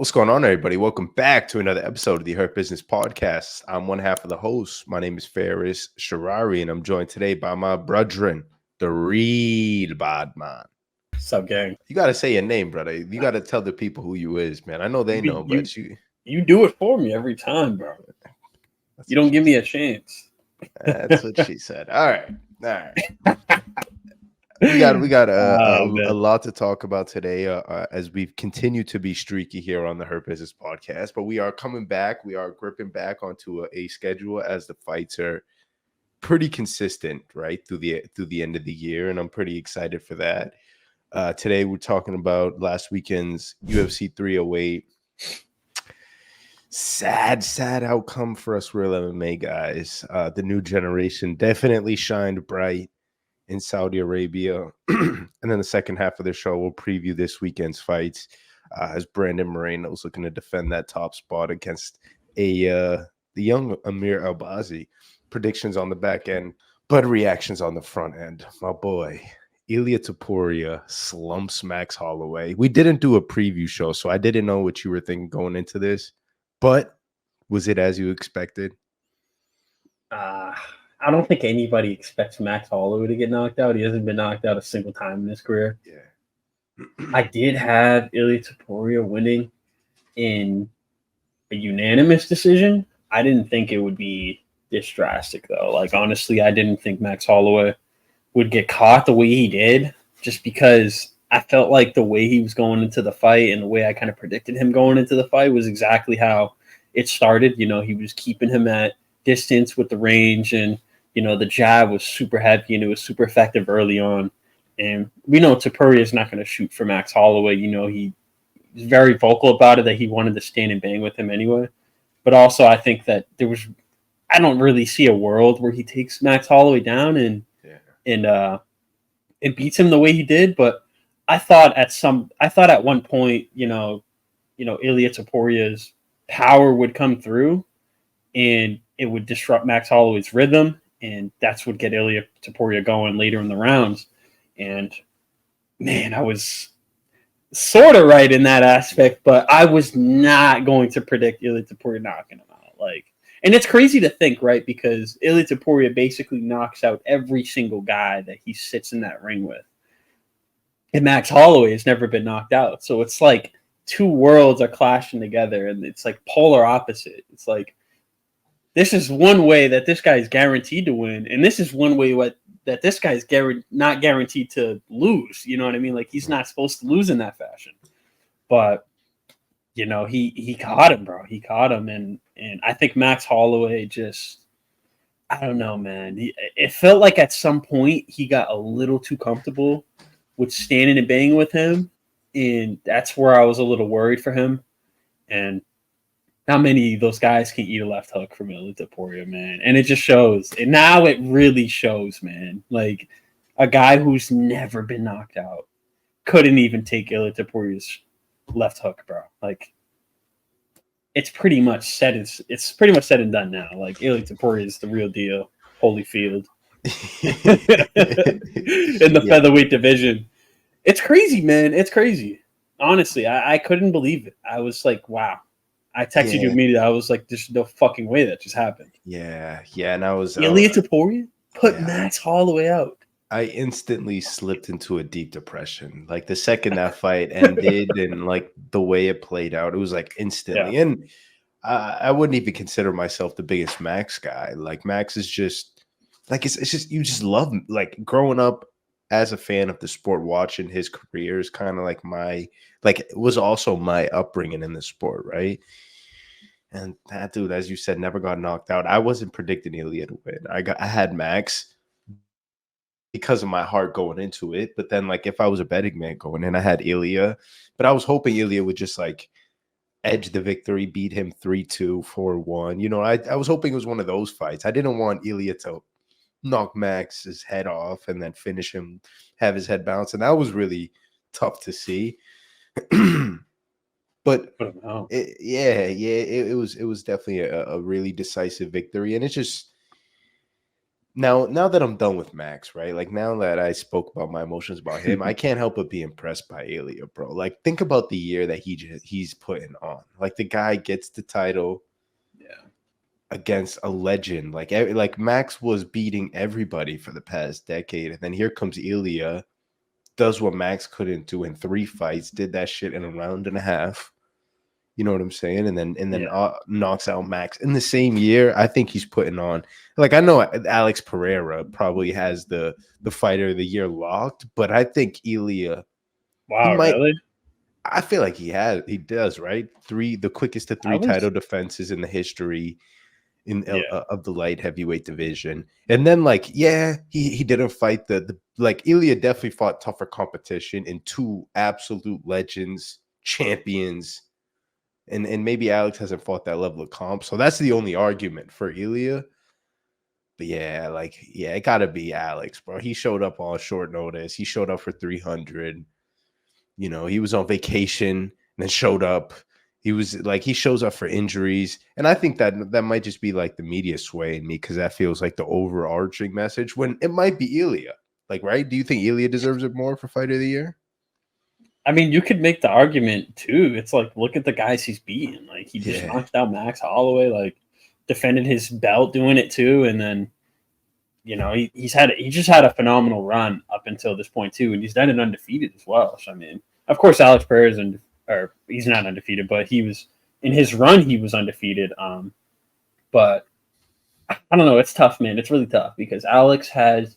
What's going on, everybody? Welcome back to another episode of the Hurt Business Podcast. I'm one half of the host. My name is Ferris Sharari, and I'm joined today by my brethren, the real bad man. Sup, gang? You got to say your name, brother. You got to tell the people who you is, man. I know they know, but you do it for me every time, bro. You don't give me a chance. That's what she said. All right. We got a lot to talk about today as we continue to be streaky here on the Hurt Business Podcast. But we are coming back. We are gripping back onto a schedule as the fights are pretty consistent, right, through the end of the year, and I'm pretty excited for that. Today we're talking about last weekend's UFC 308. Sad outcome for us real MMA guys. The new generation definitely shined bright in Saudi Arabia. And then the second half of the show, we'll preview this weekend's fights as Brandon Moreno is looking to defend that top spot against the young Amir Albazi. Predictions on the back end, but reactions on the front end. My boy, Ilia Topuria slumps Max Holloway. We didn't do a preview show, so I didn't know what you were thinking going into this, but was it as you expected? I don't think anybody expects Max Holloway to get knocked out. He hasn't been knocked out a single time in his career. Yeah. I did have Ilia Topuria winning in a unanimous decision. I didn't think it would be this drastic, though. Like, honestly, I didn't think Max Holloway would get caught the way he did, just because I felt like the way he was going into the fight and the way I kind of predicted him going into the fight was exactly how it started. You know, he was keeping him at distance with the range, and the jab was super heavy and it was super effective early on. And we know Topuria is not going to shoot for Max Holloway. He's very vocal about it, that he wanted to stand and bang with him anyway. But also, I think that I don't really see a world where he takes Max Holloway down and beats him the way he did. But I thought at one point, Ilia Topuria's power would come through and it would disrupt Max Holloway's rhythm, and that's what get Ilia Topuria going later in the rounds. And man, I was sort of right in that aspect, but I was not going to predict Ilia Topuria knocking him out. And it's crazy to think, right? Because Ilia Topuria basically knocks out every single guy that he sits in that ring with. And Max Holloway has never been knocked out. So it's like two worlds are clashing together, and it's like polar opposite. It's like, this is one way that this guy is guaranteed to win, and this is one way that this guy is not guaranteed to lose. You know what I mean? Like, he's not supposed to lose in that fashion. But, he caught him, bro. He caught him, and I think Max Holloway just, I don't know, man. It felt like at some point he got a little too comfortable with standing and banging with him, and that's where I was a little worried for him. And not many of those guys can eat a left hook from Ilia Topuria, man. And it just shows. And now it really shows, man. Like, a guy who's never been knocked out couldn't even take Ilia Topuria's left hook, bro. Like, it's pretty much said. It's pretty much said and done now. Like, Ilia Topuria is the real deal. Holyfield. In the featherweight division. It's crazy, man. It's crazy. Honestly, I couldn't believe it. I was like, wow. I texted you immediately. I was like, there's no fucking way that just happened. Yeah. And I was Ilia Topuria put Max Holloway out. I instantly slipped into a deep depression. Like, the second that fight ended and like the way it played out, it was like instantly. Yeah. And I wouldn't even consider myself the biggest Max guy. Like, Max is just like, it's just, you just love him. Like, growing up as a fan of the sport, watching his career is kind of like it was also my upbringing in the sport, right? And that dude, as you said, never got knocked out. I wasn't predicting Ilia to win. I had Max because of my heart going into it. But then, like, if I was a betting man going in, I had Ilia. But I was hoping Ilia would just like edge the victory, beat him 3-2, 4-1. I was hoping it was one of those fights. I didn't want Ilia to knock Max's head off and then finish him, have his head bounce. And that was really tough to see. But it was definitely a really decisive victory. And it's just, Now that I'm done with Max, right? Like now that I spoke about my emotions about him, I can't help but be impressed by Ilia, bro. Like think about the year that he's putting on. Like the guy gets the title Yeah. against a legend. Like Max was beating everybody for the past decade, and then here comes Ilia, does what Max couldn't do in 3 fights, did that shit in a round and a half. You know what I'm saying? And then knocks out Max in the same year. I think he's putting on. Like I know Alex Pereira probably has the fighter of the year locked, but I think Ilia, he Wow, might. really? I feel like he does, right? The quickest to I 3 was title defenses in the history yeah. of the light heavyweight division. And then like, yeah, he didn't fight the like Ilia definitely fought tougher competition in 2 absolute legends, champions. And maybe Alex hasn't fought that level of comp. So that's the only argument for Ilia. But yeah, like, yeah, it gotta be Alex, bro. He showed up on short notice. He showed up for 300. You know, he was on vacation and then showed up. He shows up for injuries. And I think that might just be like the media swaying me because that feels like the overarching message when it might be Ilia. Like, right? Do you think Ilia deserves it more for fight of the year? I mean, you could make the argument too. It's like, look at the guys he's beating. Like, he just Yeah. knocked out Max Holloway, like, defended his belt doing it too. And then, he just had a phenomenal run up until this point too. And he's done it undefeated as well. So, I mean, of course, Alex Perez, or he's not undefeated, but he was, in his run, he was undefeated. But I don't know. It's tough, man. It's really tough because Alex has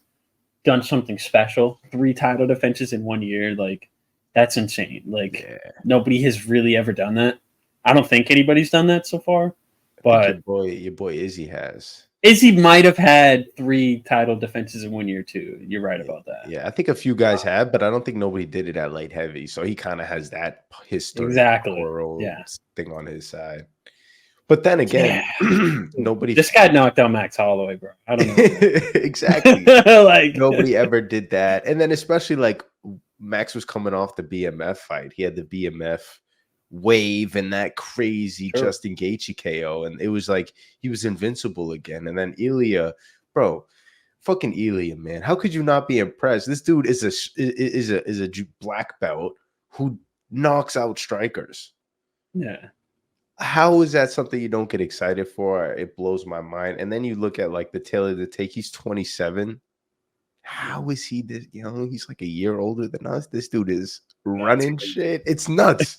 done something special. 3 title defenses in 1 year. Like, that's insane. Like, Yeah. nobody has really ever done that. I don't think anybody's done that so far. I think But your boy Izzy has. Izzy might have had 3 title defenses in 1 year too. You're right about that. Yeah, I think a few guys have, but I don't think nobody did it at light heavy. So he kind of has that Exactly. historical Yeah. thing on his side. But then again, nobody This guy knocked out Max Holloway, bro. I don't know. exactly. Like Nobody ever did that. And then especially like Max was coming off the BMF fight. He had the BMF wave and that crazy Sure. Justin Gaethje KO, and it was like he was invincible again. And then Ilia, bro, fucking Ilia, man, how could you not be impressed? This dude is a black belt who knocks out strikers. Yeah. How is that something you don't get excited for? It blows my mind. And then you look at like the tail of the take. He's 27. How is he this young? He's like a year older than us. This dude is running shit. It's nuts.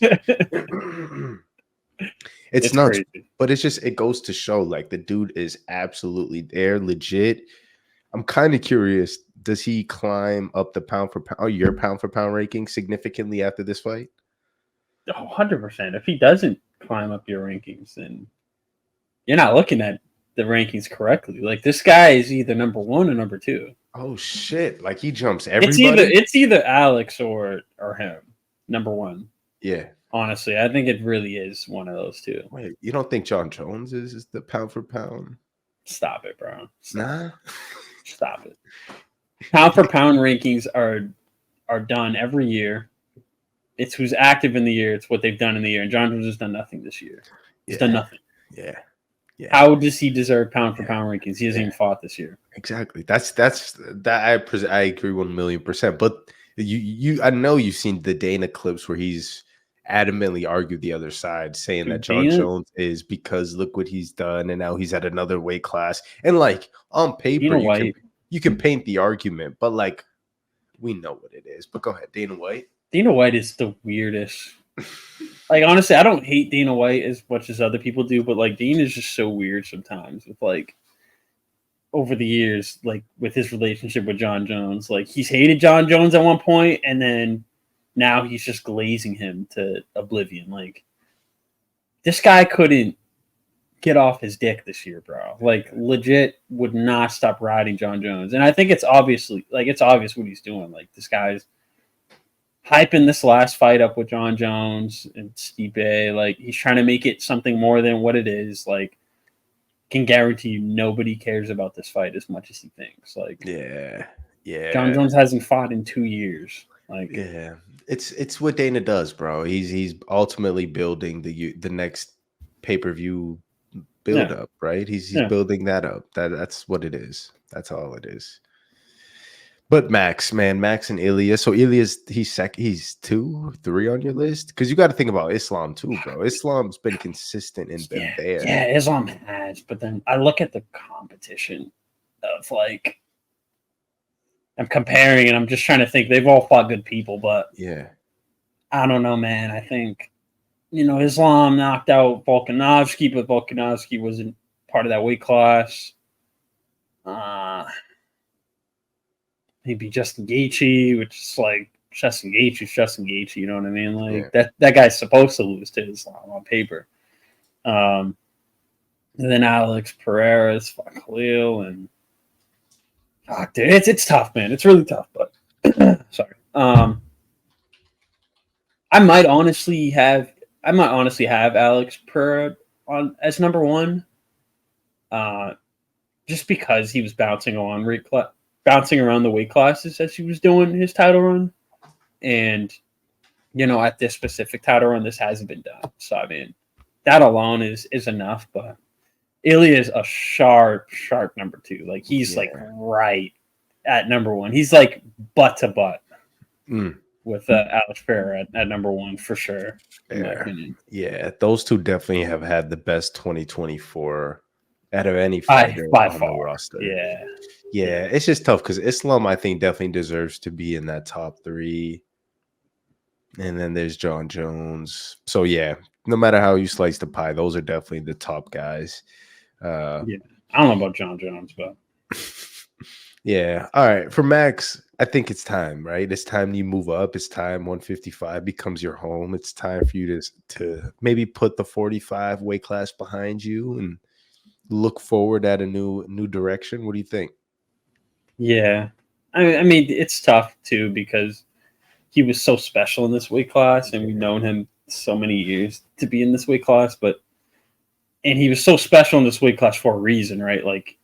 It's nuts. Crazy. But it goes to show like the dude is absolutely there, legit. I'm kind of curious. Does he climb up the pound for pound, your pound for pound ranking significantly after this fight? 100%. If he doesn't climb up your rankings, then you're not looking at the rankings correctly. Like this guy is either number 1 or number 2. Oh shit! Like he jumps everybody. It's either Alex or him, number 1. Yeah. Honestly, I think it really is one of those two. Wait, you don't think John Jones is the pound for pound? Stop it, bro. Nah. Stop it. Pound for pound rankings are done every year. It's who's active in the year. It's what they've done in the year. And John Jones has done nothing this year. He's done nothing. Yeah. How does he deserve pound for pound rankings? He hasn't even fought this year. Exactly. That's that. I agree 1,000,000%. But I know you've seen the Dana clips where he's adamantly argued the other side, saying that John Jones is because look what he's done, and now he's at another weight class. And like on paper, you can paint the argument, but like we know what it is. But go ahead, Dana White. Dana White is the weirdest. Like honestly, I don't hate Dana White as much as other people do, but like Dana is just so weird sometimes with like over the years, like with his relationship with John Jones. Like he's hated John Jones at one point, and then now he's just glazing him to oblivion. Like this guy couldn't get off his dick this year, bro. Like legit would not stop riding John Jones. And I think it's obvious what he's doing. Like this guy's hyping this last fight up with John Jones and Stipe. Like he's trying to make it something more than what it is. Like can guarantee you nobody cares about this fight as much as he thinks. Like yeah. John Jones hasn't fought in 2 years. Like it's what Dana does, bro. He's ultimately building the next pay-per-view build up, right? He's Yeah. building that up. That's what it is. That's all it is. But Max, man, Max and Ilia. So Ilia's he's 2, 3 on your list because you got to think about Islam too, bro. Islam's been consistent and been there. Yeah, Islam has, but then I look at the competition of like I'm comparing and I'm just trying to think they've all fought good people, but yeah, I don't know, man. I think Islam knocked out Volkanovski, but Volkanovski wasn't part of that weight class. Maybe Justin Gaethje, which is like Justin Gaethje. You know what I mean? Like that guy's supposed to lose to Islam on paper. And then Alex Pereira's Khalil and dude, it's tough, man. It's really tough, but sorry. I might honestly have Alex Pereira on as number 1. Just because he was bouncing around the weight classes as he was doing his title run. And, at this specific title run, this hasn't been done. So, I mean, that alone is enough. But Ilia is a sharp number 2. Like, he's like right at number 1. He's like butt to butt with Alex Pereira at number 1 for sure, in my opinion. Yeah, those two definitely have had the best 2024 out of any fighter by on far. the roster. Yeah, it's just tough because Islam, I think, definitely deserves to be in that top 3. And then there's John Jones. So yeah, no matter how you slice the pie, those are definitely the top guys. I don't know about John Jones, but yeah. All right, for Max, I think it's time, right? It's time you move up. It's time 155 becomes your home. It's time for you to maybe put the 45 weight class behind you and look forward at a new direction. What do you think? Yeah, I mean it's tough too because he was so special in this weight class, and we've known him so many years to be in this weight class. And he was so special in this weight class for a reason, right? Like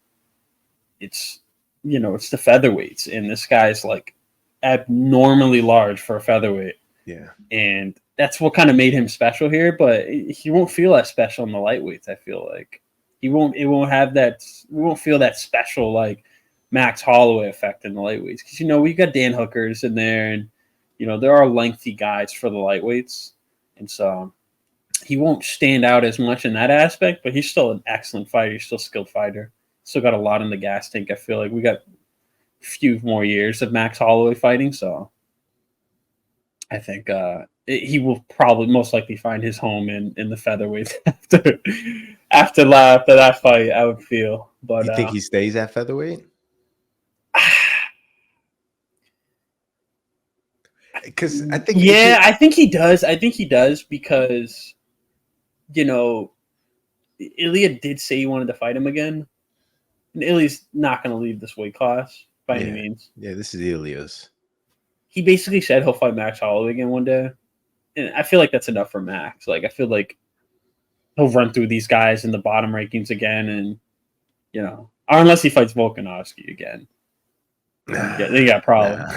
it's it's the featherweights, and this guy's like abnormally large for a featherweight. Yeah, and that's what kind of made him special here. But he won't feel as special in the lightweights. I feel like we won't feel that special like Max Holloway effect in the lightweights because we got Dan Hookers in there, and there are lengthy guys for the lightweights, and so he won't stand out as much in that aspect. But he's still an excellent fighter. He's still a skilled fighter. Still got a lot in the gas tank. I feel like we got a few more years of Max Holloway fighting, so I think he will probably most likely find his home in the featherweight after that fight. I would feel, but you think he stays at featherweight? Because I think I think he does. I think he does because Ilia did say he wanted to fight him again, and Ilia's not going to leave this weight class by any means. Yeah, this is Ilia's. He basically said he'll fight Max Holloway again one day, and I feel like that's enough for Max. Like I feel like he'll run through these guys in the bottom rankings again, and or unless he fights Volkanovski again, they got problems.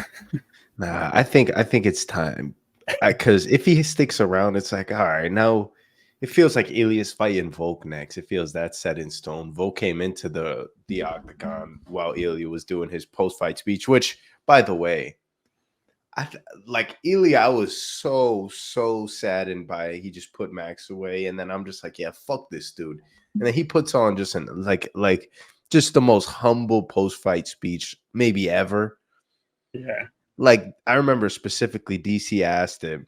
Nah, I think it's time because if he sticks around, it's like all right. Now it feels like Ilia's fighting Volk next. It feels that set in stone. Volk came into the octagon while Ilia was doing his post-fight speech, which, by the way, like Ilia, I was so saddened by it. He just put Max away, and then I'm just like, yeah, fuck this dude. And then he puts on just just the most humble post-fight speech maybe ever. Yeah. Like I remember specifically DC asked him,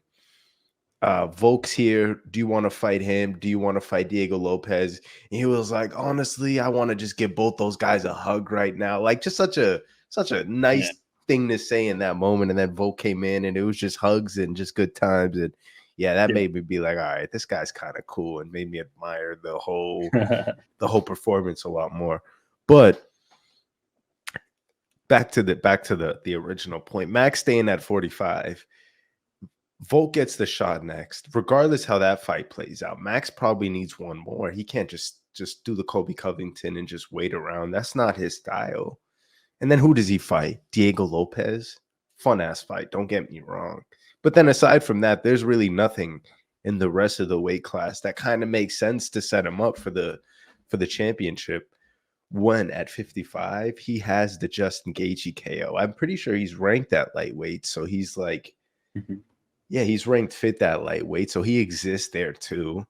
Volk's here. Do you want to fight him? Do you want to fight Diego Lopez? And he was like, honestly, I want to just give both those guys a hug right now. Like just such a nice thing to say in that moment. And then Volk came in and it was just hugs and just good times. And that made me be like, all right, this guy's kind of cool, and made me admire the whole performance a lot more. But back to the original point, Max staying at 45. Volk gets the shot next. Regardless how that fight plays out, Max probably needs one more. He can't just do the Colby Covington and just wait around. That's not his style. And then who does he fight? Diego Lopez? Fun ass fight, don't get me wrong. But then aside from that, there's really nothing in the rest of the weight class that kind of makes sense to set him up for the for the championship won at 55. He has the Justin Gaethje KO. I'm pretty sure he's ranked at lightweight, so he's like, yeah, he's ranked fit at lightweight, so he exists there too,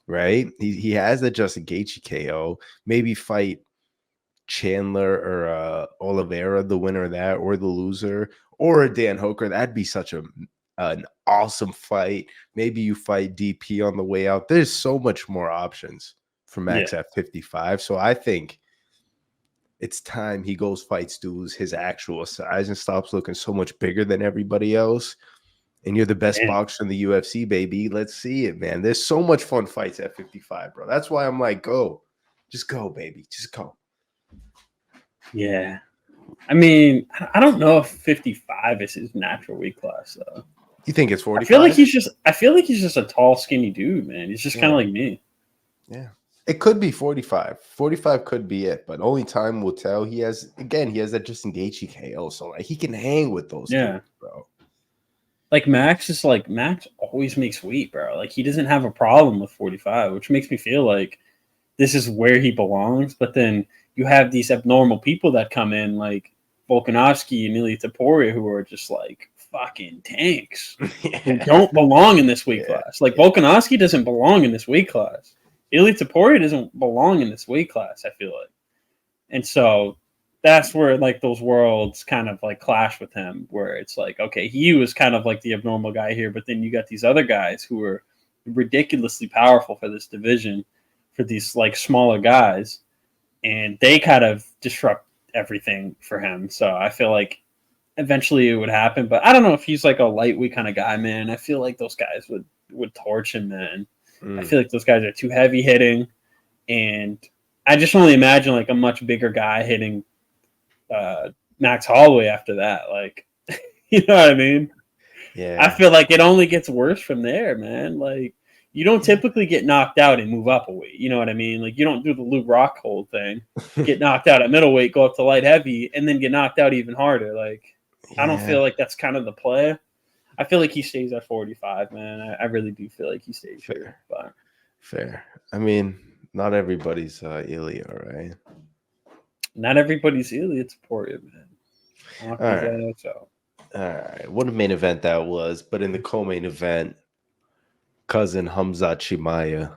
right? He has the Justin Gaethje KO. Maybe fight Chandler or Oliveira, the winner of that, or the loser, or a Dan Hooker. That'd be such an awesome fight. Maybe you fight DP on the way out. There's so much more options for Max at 55. So I think it's time he goes fights dudes his actual size and stops looking so much bigger than everybody else. And you're the best boxer in the UFC, baby. Let's see it, man. There's so much fun fights at 55, bro. That's why I'm like, go. Just go, baby. Just go. Yeah. I mean, I don't know if 55 is his natural weight class, though. You think it's 45? I feel like he's just a tall, skinny dude, man. He's just kind of like me. Yeah. It could be 45. 45 could be it, but only time will tell. He has that Justin Gaethje KO, so like he can hang with those dudes, bro. Like Max always makes weight, bro. Like he doesn't have a problem with 45, which makes me feel like this is where he belongs. But then you have these abnormal people that come in, like Volkanovski and Ilia Topuria, who are just like fucking tanks who don't belong in this weight class. Like Volkanovski doesn't belong in this weight class. Ilia Topuria doesn't belong in this weight class, I feel like. And so that's where like those worlds kind of like clash with him, where it's like, okay, he was kind of like the abnormal guy here, but then you got these other guys who are ridiculously powerful for this division, for these like smaller guys, and they kind of disrupt everything for him. So I feel like eventually it would happen, but I don't know if he's like a lightweight kind of guy, man. I feel like those guys would torch him, man. I feel like those guys are too heavy hitting, and I just only imagine like a much bigger guy hitting Max Holloway after that. Like, you know what I mean? Yeah. I feel like it only gets worse from there, man. Like, you don't typically get knocked out and move up a weight. You know what I mean? Like, you don't do the Lou Rockhold thing, get knocked out at middleweight, go up to light heavy, and then get knocked out even harder. Like, I don't feel like that's kind of the play. I feel like he stays at 45, man. I really do feel like he stays here. But. Fair. I mean, not everybody's Ilia, right? Not everybody's Ilia Topuria, man. All right. What a main event that was. But in the co-main event, cousin Khamzat Chimaev,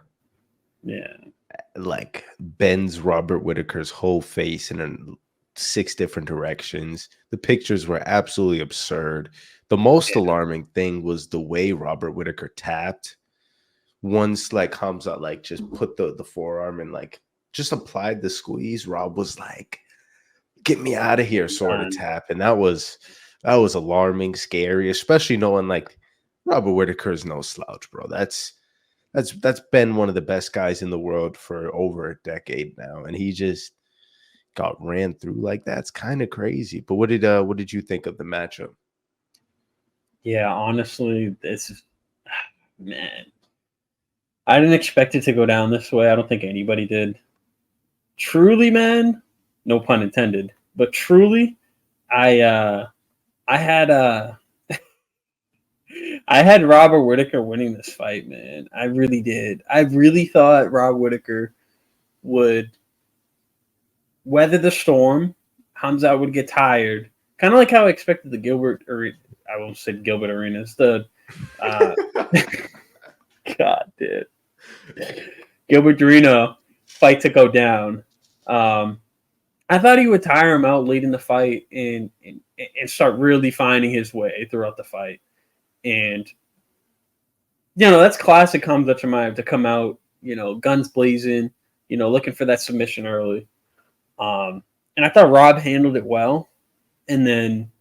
like bends Robert Whittaker's whole face in 6 different directions. The pictures were absolutely absurd. The most alarming thing was the way Robert Whittaker tapped. Once like Khamzat like just put the forearm and like just applied the squeeze, Rob was like, "Get me out of here," sort of tap, and that was alarming, scary, especially knowing like Robert Whittaker is no slouch, bro. That's been one of the best guys in the world for over a decade now, and he just got ran through like that. It's kind of crazy. But what did you think of the matchup? Yeah, honestly, man, I didn't expect it to go down this way. I don't think anybody did. Truly, man, no pun intended, but truly, I had I had Robert Whittaker winning this fight, man. I really did. I really thought Rob Whittaker would weather the storm. Khamzat would get tired, kind of like how I expected the Gilbert, or I won't say Gilbert Arenas, the God, dude, Gilbert Dorino fight to go down. I thought he would tire him out late in the fight and start really finding his way throughout the fight. And, you know, that's classic Khamzat Chimaev to come out, you know, guns blazing, you know, looking for that submission early. And I thought Rob handled it well. And then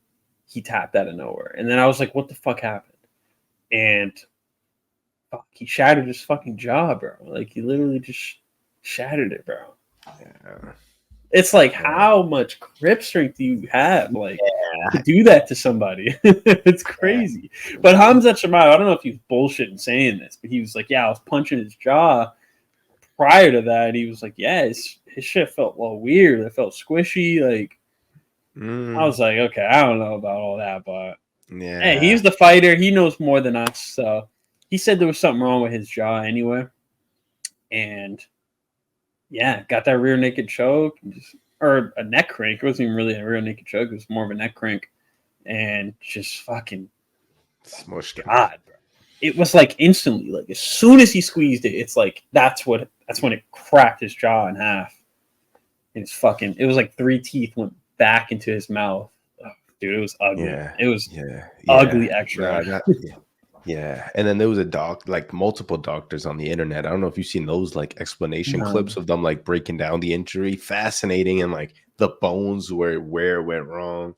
he tapped out of nowhere. And then I was like, what the fuck happened? And he shattered his fucking jaw, bro. Like, he literally just shattered it, bro. Yeah. It's like, how much grip strength do you have, like, to do that to somebody? It's crazy. But Khamzat Chimaev, I don't know if he's bullshitting saying this, but he was like, I was punching his jaw. Prior to that, he was like, his shit felt a little weird. It felt squishy. Like, I was like, okay, I don't know about all that, but hey, he's the fighter. He knows more than us. So he said there was something wrong with his jaw anyway. And Yeah, got that rear naked choke, or a neck crank. It wasn't even really a rear naked choke. It was more of a neck crank. And just fucking Smushed him. God, bro. It was like instantly, like as soon as he squeezed it, it's like that's when it cracked his jaw in half. And it was like 3 teeth went back into his mouth. Oh, dude, it was ugly. Yeah. It was Yeah. ugly extra. Yeah. And then there was like multiple doctors on the internet. I don't know if you've seen those like explanation clips of them like breaking down the injury. Fascinating. And like the bones where it went wrong.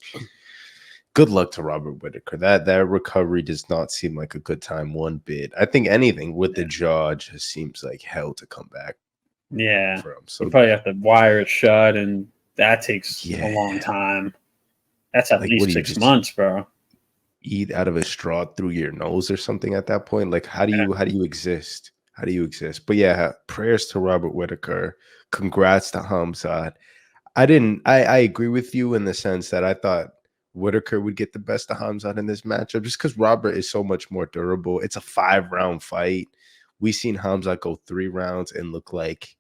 Good luck to Robert Whitaker. That recovery does not seem like a good time one bit. I think anything with the jaw just seems like hell to come back. Yeah. For him. So you probably have to wire it shut, and that takes a long time. That's at least 6 months, bro. Eat out of a straw through your nose or something at that point. Like, how do you exist? How do you exist? But yeah, prayers to Robert Whitaker. Congrats to Khamzat. I agree with you in the sense that I thought Whitaker would get the best of Khamzat in this matchup just because Robert is so much more durable. It's a 5-round fight. We've seen Khamzat go 3 rounds and look like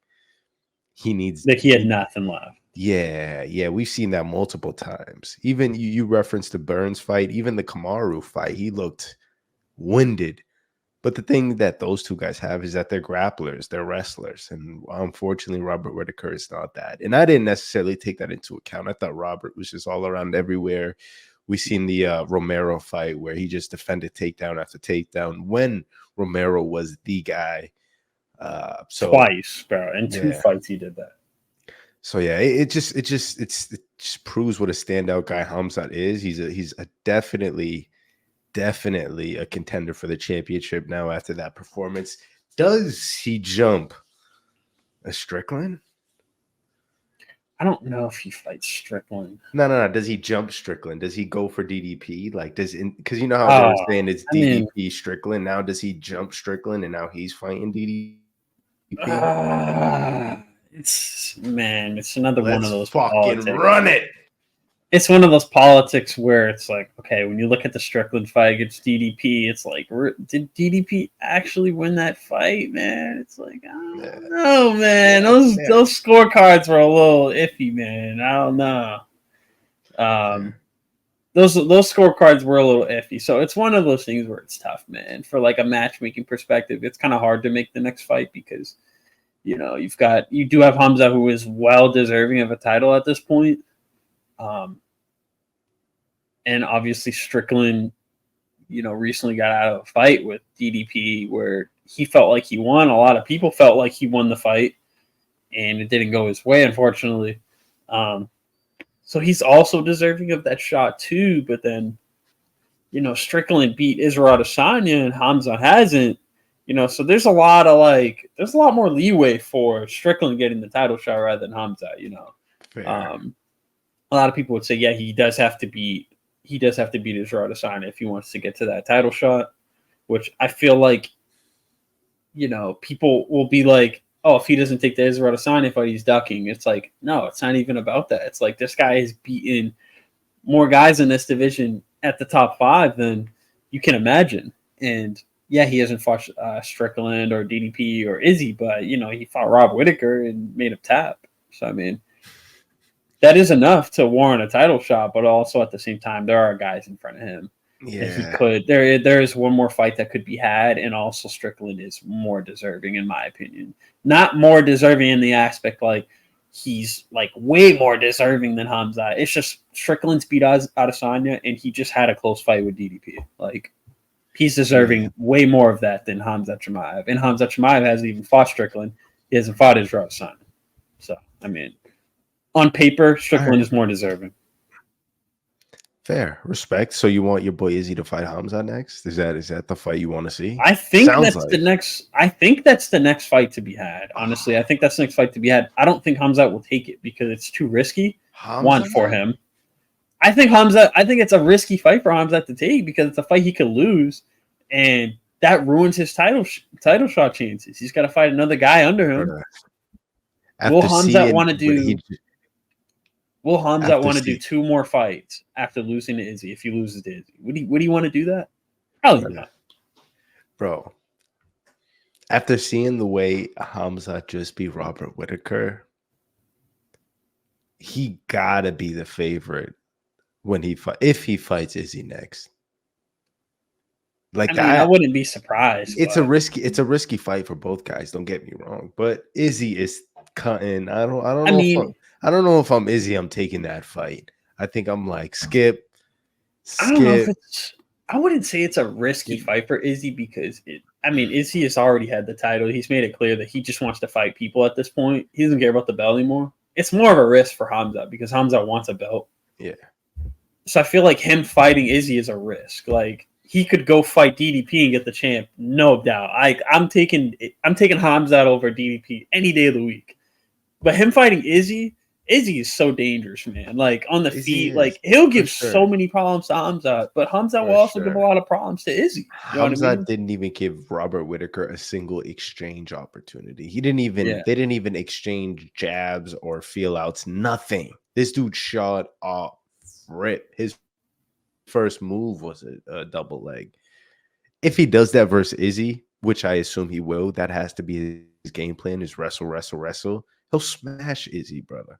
he had nothing left. Yeah, we've seen that multiple times. Even you referenced the Burns fight, even the Kamaru fight, he looked winded. But the thing that those two guys have is that they're grapplers, they're wrestlers, and unfortunately, Robert Whitaker is not that. And I didn't necessarily take that into account. I thought Robert was just all around everywhere. We've seen the Romero fight where he just defended takedown after takedown when Romero was the guy. So twice, bro. In 2 fights, he did that. So yeah, it just proves what a standout guy Khamzat is. He's a definitely a contender for the championship now after that performance. Does he jump a Strickland? I don't know if he fights Strickland. No. Does he jump Strickland? Does he go for DDP? Like because you know how they were saying it's DDP Strickland. Now does he jump Strickland and now he's fighting DDP? It's another one of those fucking politics. Run it. It's one of those politics where it's like, okay, when you look at the Strickland fight against DDP, it's like, did DDP actually win that fight, man? It's like, I don't know, man. Those scorecards were a little iffy, man. I don't know. Those scorecards were a little iffy. So it's one of those things where it's tough, man. For like a matchmaking perspective, it's kind of hard to make the next fight because you do have Khamzat, who is well deserving of a title at this point. And obviously Strickland, recently got out of a fight with DDP where he felt like he won. A lot of people felt like he won the fight and it didn't go his way, unfortunately. So he's also deserving of that shot too. But then, Strickland beat Israel Adesanya and Khamzat hasn't. So there's a lot more leeway for Strickland getting the title shot rather than Khamzat. A lot of people would say, yeah, he does have to beat Israel Adesanya if he wants to get to that title shot. Which I feel like, people will be like, oh, if he doesn't take the Israel Adesanya fight, he's ducking. It's like, no, it's not even about that. It's like this guy has beaten more guys in this division at the top 5 than you can imagine, and yeah, he hasn't fought Strickland or DDP or Izzy, but, he fought Rob Whitaker and made him tap. So, that is enough to warrant a title shot, but also at the same time, there are guys in front of him. Yeah. He could. There is one more fight that could be had, and also Strickland is more deserving, in my opinion. Not more deserving in the aspect like he's like way more deserving than Khamzat. It's just Strickland's beat Adesanya, and he just had a close fight with DDP. Like, he's deserving way more of that than Khamzat Chimaev. And Khamzat Chimaev hasn't even fought Strickland. He hasn't fought Israel Adesanya. So, on paper, Strickland is more deserving. Fair. Respect. So you want your boy Izzy to fight Khamzat next? Is that the fight you want to see? I think that's the next fight to be had. Honestly, I think that's the next fight to be had. I don't think Khamzat will take it because it's too risky. One for him. I think it's a risky fight for Khamzat to take because it's a fight he could lose, and that ruins his title shot chances. He's got to fight another guy under him. Will Khamzat want to do? Will Khamzat want to do 2 more fights after losing to Izzy? If he loses to Izzy, would he want to do that? Probably not, bro. After seeing the way Khamzat just beat Robert Whitaker, he gotta be the favorite when if he fights Izzy next. Like I mean, I that, wouldn't be surprised. it's But a risky fight for both guys. Don't get me wrong, but Izzy is cutting. I mean, I don't know if I'm Izzy. I'm taking that fight. I think I'm like skip. I don't know if Skip. it's. I wouldn't say it's a risky fight for Izzy because I mean, Izzy has already had the title. He's made it clear that he just wants to fight people at this point. He doesn't care about the belt anymore. It's more of a risk for Khamzat because Khamzat wants a belt. Yeah. So I feel like him fighting Izzy is a risk. Like he could go fight DDP and get the champ, no doubt. I'm taking Khamzat over DDP any day of the week. But him fighting Izzy is so dangerous, man. Like on the feet, like he'll give so many problems to Khamzat, but Khamzat will also give a lot of problems to Izzy. You know what I mean? Didn't even give Robert Whitaker a single exchange opportunity. He didn't even they didn't even exchange jabs or feel outs. Nothing. This dude shot off rip. His first move was a double leg. If he does that versus Izzy, which I assume he will, that has to be his game plan: is wrestle, wrestle, wrestle. He'll smash Izzy, brother.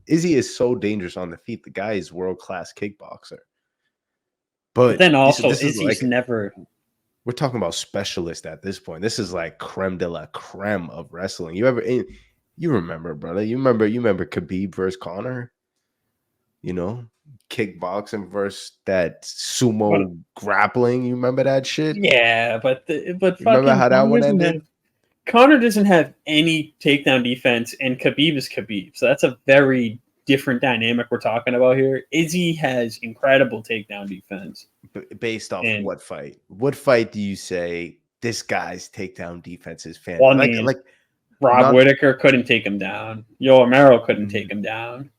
Izzy is so dangerous on the feet. The guy is world-class kickboxer. But then also, Izzy's like, never... We're talking about specialist at this point. This is like creme de la creme of wrestling. You remember, brother. You remember Khabib versus Conor? You know? Kickboxing versus that sumo grappling. You remember that shit? Yeah, but remember how that one ended? Conor doesn't have any takedown defense, and Khabib is Khabib. So that's a very different dynamic we're talking about here. Izzy has incredible takedown defense. Based off what fight? What fight do you say this guy's takedown defense is fantastic? Well, I mean, Rob Whitaker couldn't take him down. Yoel Romero couldn't take him down.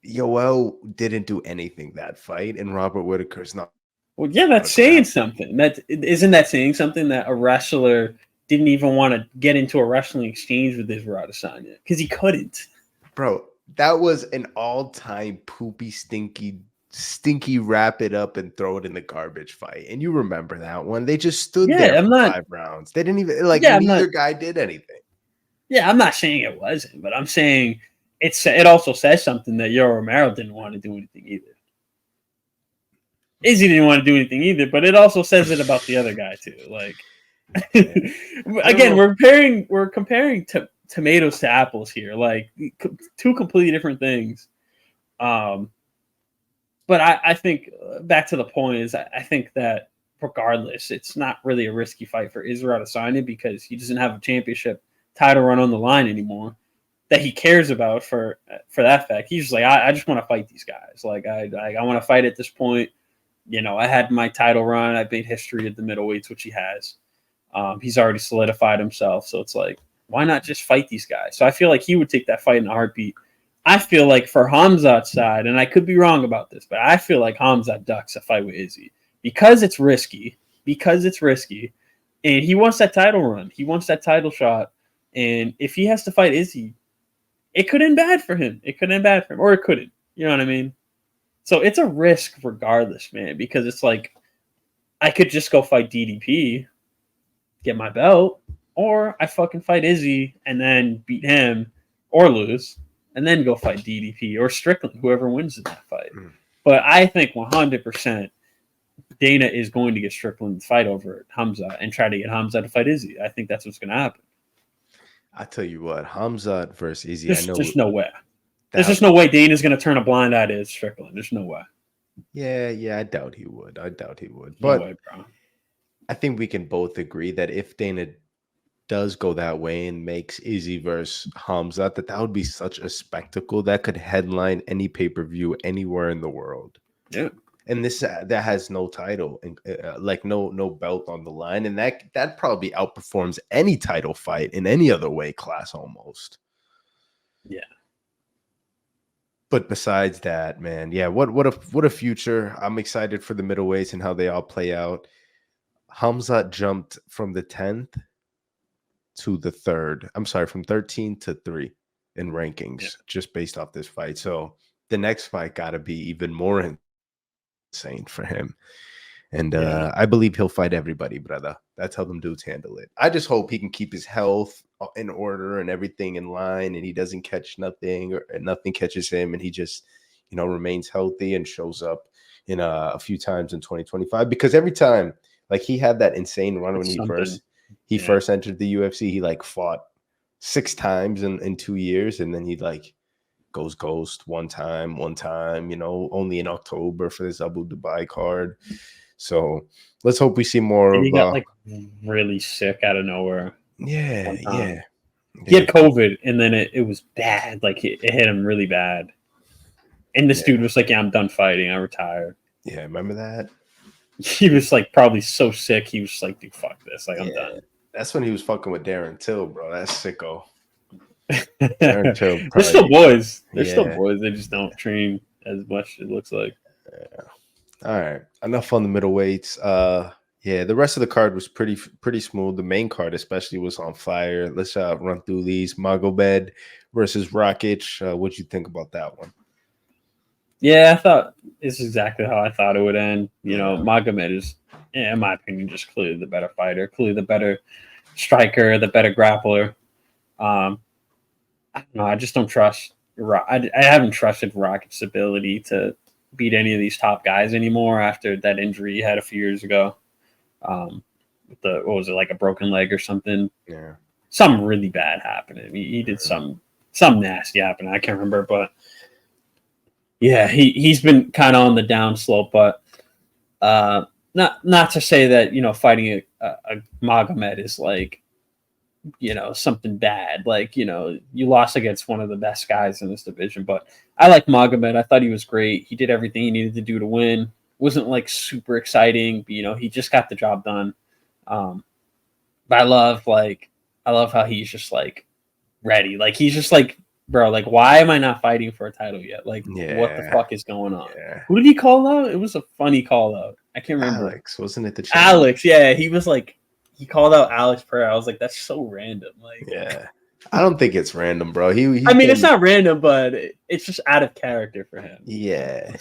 Yoel didn't do anything that fight, and Robert Whitaker's not. Well, yeah, that's saying something. Isn't that saying something that a wrestler didn't even want to get into a wrestling exchange with Israel Adesanya because he couldn't. Bro, that was an all-time poopy, stinky wrap it up and throw it in the garbage fight. And you remember that one. They just stood there for 5 rounds. They didn't even neither guy did anything. Yeah, I'm not saying it wasn't, but I'm saying it also says something that Yoel Romero didn't want to do anything either. Izzy didn't want to do anything either, but it also says it about the other guy too. Like again, we're comparing tomatoes to apples here, like two completely different things. But I think back to the point is I think that regardless, it's not really a risky fight for Israel Adesanya because he doesn't have a championship title run on the line anymore that he cares about for that fact. He's just like, I just want to fight these guys. Like I want to fight at this point. You know, I had my title run. I made history at the middleweights, which he has. He's already solidified himself. So it's like, why not just fight these guys? So I feel like he would take that fight in a heartbeat. I feel like for Khamzat's side, and I could be wrong about this, but I feel like Khamzat ducks a fight with Izzy because it's risky, and he wants that title run. He wants that title shot. And if he has to fight Izzy, it could end bad for him. Or it couldn't. You know what I mean? So it's a risk regardless, man, because it's like I could just go fight DDP, get my belt, or I fucking fight Izzy and then beat him or lose and then go fight DDP or Strickland, whoever wins in that fight. But I think 100% Dana is going to get Strickland to fight over Khamzat and try to get Khamzat to fight Izzy. I think that's what's going to happen. I tell you what, Khamzat versus Izzy, there's no way. There's just no way Dana's going to turn a blind eye to Strickland. There's no way. Yeah, I doubt he would. But no way, bro. I think we can both agree that if Dana does go that way and makes Izzy versus Khamzat, that would be such a spectacle that could headline any pay-per-view anywhere in the world. Yeah. And that has no title and no belt on the line, and that probably outperforms any title fight in any other weight class almost. Yeah. But besides that, man, yeah, what a future. I'm excited for the middleweights and how they all play out. Khamzat jumped from the 10th to the 3rd. I'm sorry, from 13 to 3 in rankings just based off this fight. So the next fight got to be even more insane for him. And I believe he'll fight everybody, brother. That's how them dudes handle it. I just hope he can keep his health in order and everything in line, and he doesn't catch nothing, or nothing catches him, and he just, remains healthy and shows up in a few times in 2025. Because every time, like, he had that insane run when It's he something. first entered the UFC. He like fought 6 times in 2 years, and then he like goes ghost one time, only in October for this Abu Dhabi card. So let's hope we see more And of he got like really sick out of nowhere. yeah. He had COVID, and then it was bad. Like it hit him really bad. And this dude was like, "Yeah, I'm done fighting. I retired." Yeah, remember that? He was like probably so sick. He was just like, "Dude, fuck this. Like, I'm done." That's when he was fucking with Darren Till, bro. That's sicko. They're still boys. They're still boys. They just don't train as much, it looks like. Yeah. All right. Enough on the middleweights. The rest of the card was pretty smooth. The main card especially was on fire. Let's run through these. Magomed versus Rakic. What'd you think about that one? Yeah, I thought it's exactly how I thought it would end. Magomed is, in my opinion, just clearly the better fighter, clearly the better striker, the better grappler. I don't know. I just don't trust. I haven't trusted Rakic's ability to beat any of these top guys anymore after that injury he had a few years ago. What was it, like a broken leg or something? Yeah, something really bad happening. He did some nasty happening. I can't remember, but yeah, he's been kind of on the down slope. But not to say that fighting a Magomed is like something bad. Like you lost against one of the best guys in this division. But I like Magomed. I thought he was great. He did everything he needed to do to win. Wasn't like super exciting, but he just got the job done. But I love how he's just like ready. Like he's just like, bro, like why am I not fighting for a title yet? Like what the fuck is going on? Yeah. Who did he call out? It was a funny call out. I can't remember. Alex, wasn't it the champ? Alex? Yeah, he was like, he called out Alex Pereira. I was like, that's so random. Like, yeah, I don't think it's random, bro. He I mean, it's not random, but it's just out of character for him. Yeah.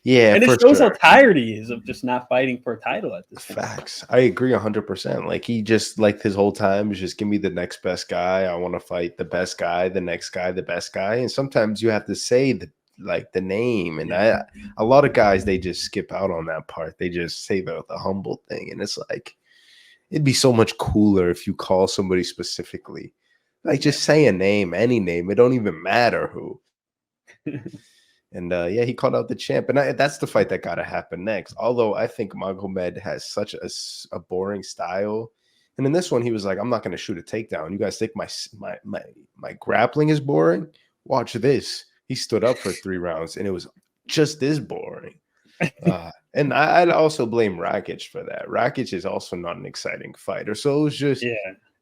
And it shows how tired he is of just not fighting for a title at this point. Facts. I agree 100%. Like he just his whole time is just give me the next best guy. I want to fight the best guy, the next guy, the best guy. And sometimes you have to say the name. And a lot of guys, they just skip out on that part. They just say the humble thing. And it's like, it'd be so much cooler if you call somebody specifically. Like just say a name, any name. It don't even matter who. And he called out the champ, and that's the fight that got to happen next. Although I think Magomed has such a boring style, and in this one he was like, "I'm not going to shoot a takedown. You guys think my grappling is boring? Watch this." He stood up for 3 rounds, and it was just as boring. And I'd also blame Rakic for that. Rakic is also not an exciting fighter, so it was just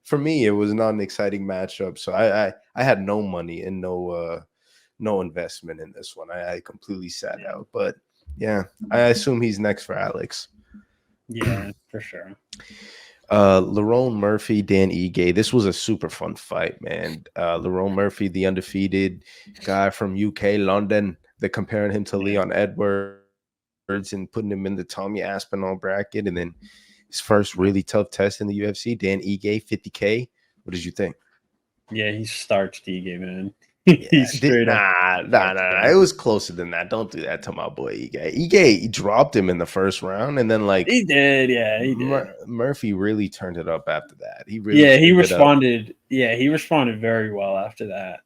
for me, it was not an exciting matchup. So I had no money and no investment in this one. I completely sat out. But yeah, I assume he's next for Alex. Yeah, for sure. Lerone Murphy, Dan Ige. This was a super fun fight, man. Lerone Murphy, the undefeated guy from UK, London. They're comparing him to Leon Edwards and putting him in the Tommy Aspinall bracket. And then his first really tough test in the UFC, Dan Ige, 50K. What did you think? Yeah, he starched Ige, man. Nah. It was closer than that. Don't do that to my boy Ige. Ige dropped him in the first round, and then he did. Yeah, he did. Murphy really turned it up after that. He responded. Yeah, he responded very well after that.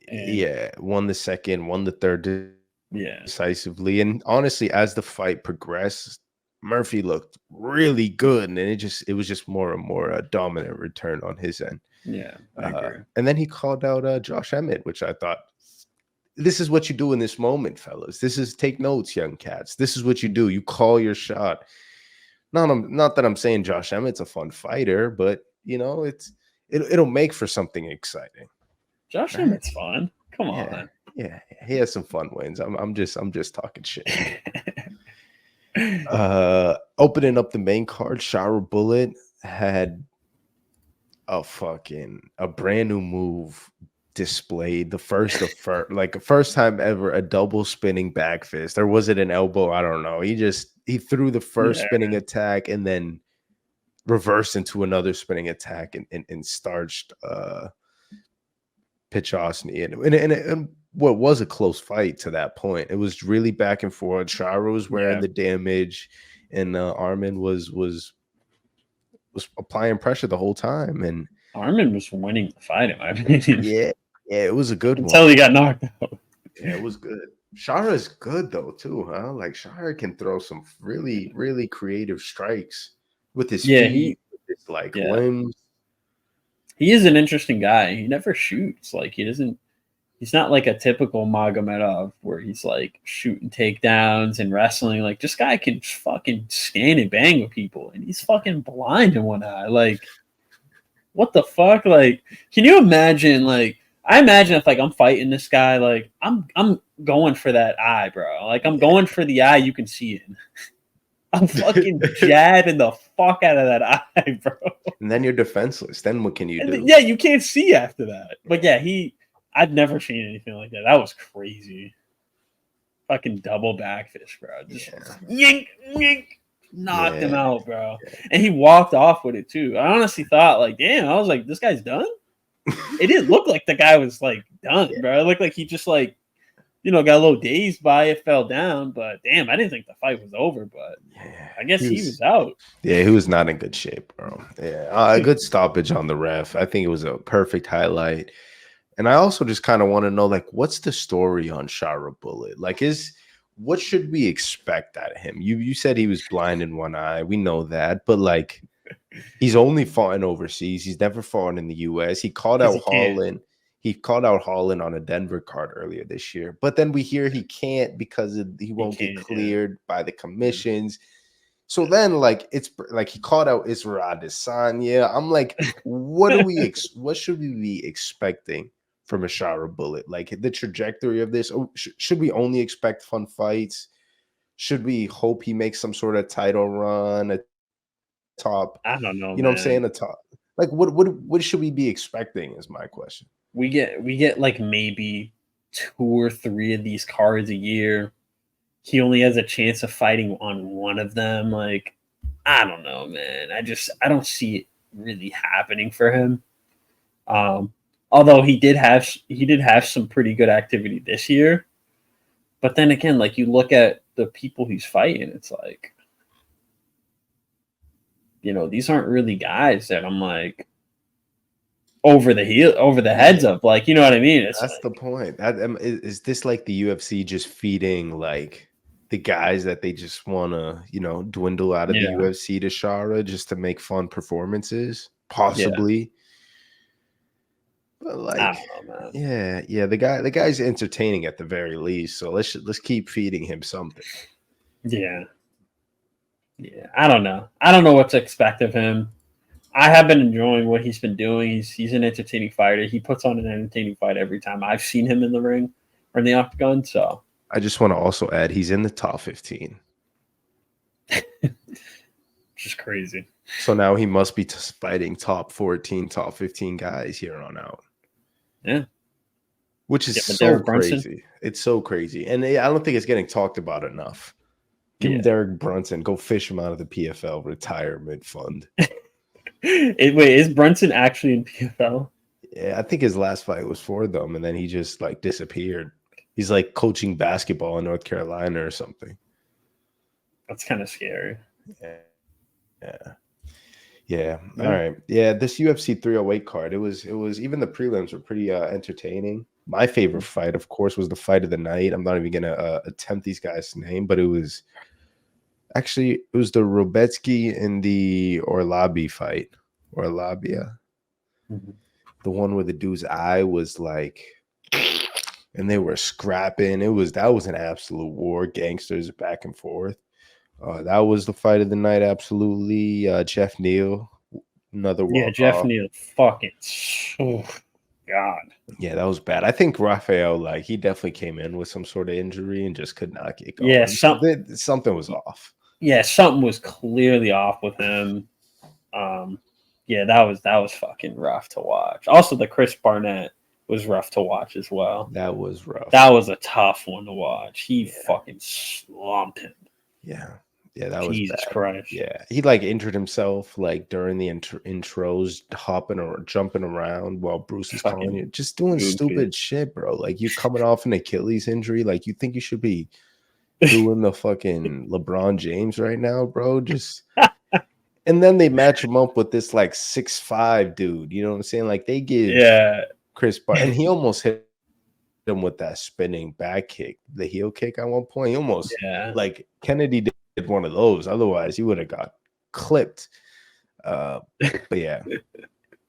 And won the second, won the third. Decisively, and honestly, as the fight progressed, Murphy looked really good, and it was just more and more a dominant return on his end. Yeah, I agree. And then he called out Josh Emmett, which I thought, this is what you do in this moment, fellas. This is take notes, young cats. This is what you do. You call your shot. Not that I'm saying Josh Emmett's a fun fighter, but it'll make for something exciting. Josh Emmett's fun. Come on. Yeah, he has some fun wins. I'm just talking shit. Opening up the main card, Shara Bullet had a brand new move displayed. The first time ever, a double spinning back fist. Or was it an elbow? I don't know. He threw the first spinning attack and then reversed into another spinning attack and starched Pichosny. And what was a close fight to that point. It was really back and forth. Chara was wearing the damage, and Armin was applying pressure the whole time. And Armin was winning the fight, in my opinion. Yeah, it was a good until one. He got knocked out. Yeah, it was good. Chara is good though too, huh? Like Chara can throw some really, really creative strikes with his feet, with his limbs. He is an interesting guy. He never shoots. Like he's not like a typical Magomedov where he's like shooting takedowns and wrestling. Like this guy can fucking stand and bang with people, and he's fucking blind in one eye. Like, what the fuck? Like, can you imagine? Like, I imagine if like I'm fighting this guy, like I'm going for that eye, bro. Like I'm going for the eye you can see in. I'm fucking jabbing the fuck out of that eye, bro. And then you're defenseless. Then what can you do? Yeah, you can't see after that. But yeah, I've never seen anything like that. That was crazy. Fucking double backfish, bro. Just yink, yink, knocked him out, bro. And he walked off with it too. I honestly thought, like, damn, I was like, this guy's done? It didn't look like the guy was like done, bro. It looked like he just like, got a little dazed by it, fell down. But damn, I didn't think the fight was over. But I guess he was out. Yeah, he was not in good shape, bro. Yeah, a good stoppage on the ref. I think it was a perfect highlight. And I also just kind of want to know, like, what's the story on Chara Bullet? Like, what should we expect out of him? You said he was blind in one eye. We know that, but like, he's only fought in overseas. He's never fought in the U.S. He called out Holland. He called out Holland on a Denver card earlier this year, but then we hear he can't because he won't get cleared by the commissions. So then, like, it's like he called out Israel Adesanya. I'm like, what should we be expecting from a Chara Bullet? Like the trajectory of this? Should we only expect fun fights? Should we hope he makes some sort of title run? Top, I don't know. You know what I'm saying? A top. Like, what should we be expecting? Is my question. We get like maybe 2 or 3 of these cards a year. He only has a chance of fighting on one of them. Like, I don't know, man. I don't see it really happening for him. Although he did have some pretty good activity this year. But then again, like you look at the people he's fighting, it's like, these aren't really guys that I'm like over the heads of, like, you know what I mean? That's like, the point. Is this like the UFC just feeding like the guys that they just want to, dwindle out of the UFC to Chara just to make fun performances? Possibly. But like, I don't know, man. Yeah, the guy's entertaining at the very least. So let's keep feeding him something. Yeah, I don't know. I don't know what to expect of him. I have been enjoying what he's been doing. He's an entertaining fighter. He puts on an entertaining fight every time I've seen him in the ring or in the octagon. So I just want to also add he's in the top 15. Which is crazy. So now he must be fighting top 14, top 15 guys here on out. Yeah. Which is so crazy. It's so crazy. And I don't think it's getting talked about enough. Give him Derek Brunson. Go fish him out of the PFL retirement fund. Wait, is Brunson actually in PFL? Yeah, I think his last fight was for them, and then he just like disappeared. He's like coaching basketball in North Carolina or something. That's kind of scary. Yeah. All right. Yeah, this UFC 308 card, it was even the prelims were pretty entertaining. My favorite fight, of course, was the fight of the night. I'm not even gonna attempt these guys' name, but it was the Robetsky and the Orlabi fight. Orlabia. Mm-hmm. The one where the dude's eye was like, and they were scrapping. That was an absolute war. Gangsters back and forth. That was the fight of the night. Absolutely. Jeff Neal, another one. Yeah, Jeff Neal, fucking, oh God. Yeah, that was bad. I think Rafael, like, he definitely came in with some sort of injury and just could not get going. Yeah, something was off. Yeah, something was clearly off with him. Yeah, that was fucking rough to watch. Also, the Chris Barnett was rough to watch as well. That was rough. That was a tough one to watch. He fucking slumped him. Yeah. Yeah, that was Jesus bad. Christ. Yeah, he like injured himself like during the intros, hopping or jumping around while Bruce is calling Fucking you, just doing goofy. stupid shit, bro. Like you're coming off an Achilles injury, like you think you should be doing the fucking LeBron James right now, bro. Just and then they match him up with this like 6'5" dude. You know what I'm saying? Like they give Yeah. Chris and he almost hit him with that spinning back kick, the heel kick at one point. He almost Yeah. like Kennedy did one of those. Otherwise, he would have got clipped. But yeah,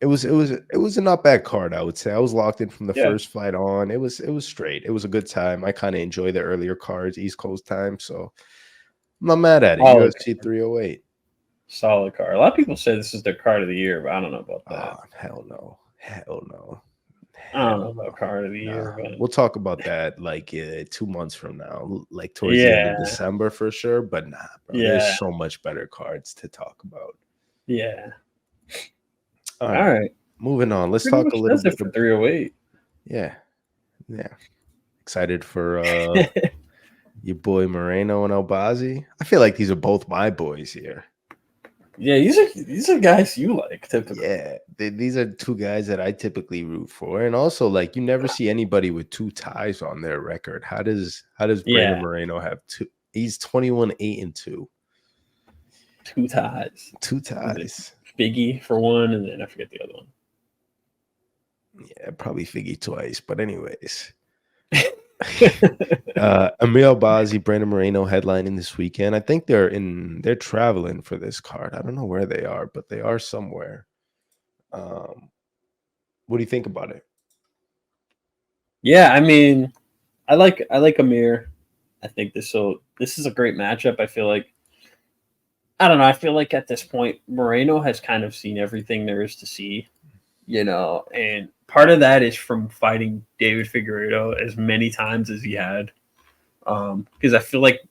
it was a not bad card. I would say I was locked in from the Yeah. first fight on. It was straight. It was a good time. I kind of enjoy the earlier cards, East Coast time. So I'm not mad at it. Solid, UFC 308. solid card. A lot of people say this is their card of the year, but I don't know about that. Oh, hell no. Hell no. I don't know about card of the year, Nah, but we'll talk about that like 2 months from now, like towards the end of yeah, December for sure. But nah, bro, there's yeah, so much better cards to talk about. yeah. All All right, right. moving on. Let's Pretty talk much a little does it bit. for 308. Yeah, yeah. Excited for your boy Moreno and Albazi. I feel like these are both my boys here. Yeah, these are guys you like typically. Yeah, these are two guys that I typically root for, and also like you never see anybody with 2 ties on their record. How does Brandon Yeah, Moreno have 2? He's 21-8-2. 2 ties. 2 Was it ties. Biggie for one, and then I forget the other one. Yeah, probably Figgy twice. But anyways, Amir Albazi, Brandon Moreno headlining this weekend. I think they're traveling for this card. I don't know where they are, but they are somewhere. What do you think about it? Yeah, I mean, I like Amir. I think this is a great matchup. I feel like I don't know. I feel like at this point, Moreno has kind of seen everything there is to see, and part of that is from fighting David Figueiredo as many times as he had, because I feel like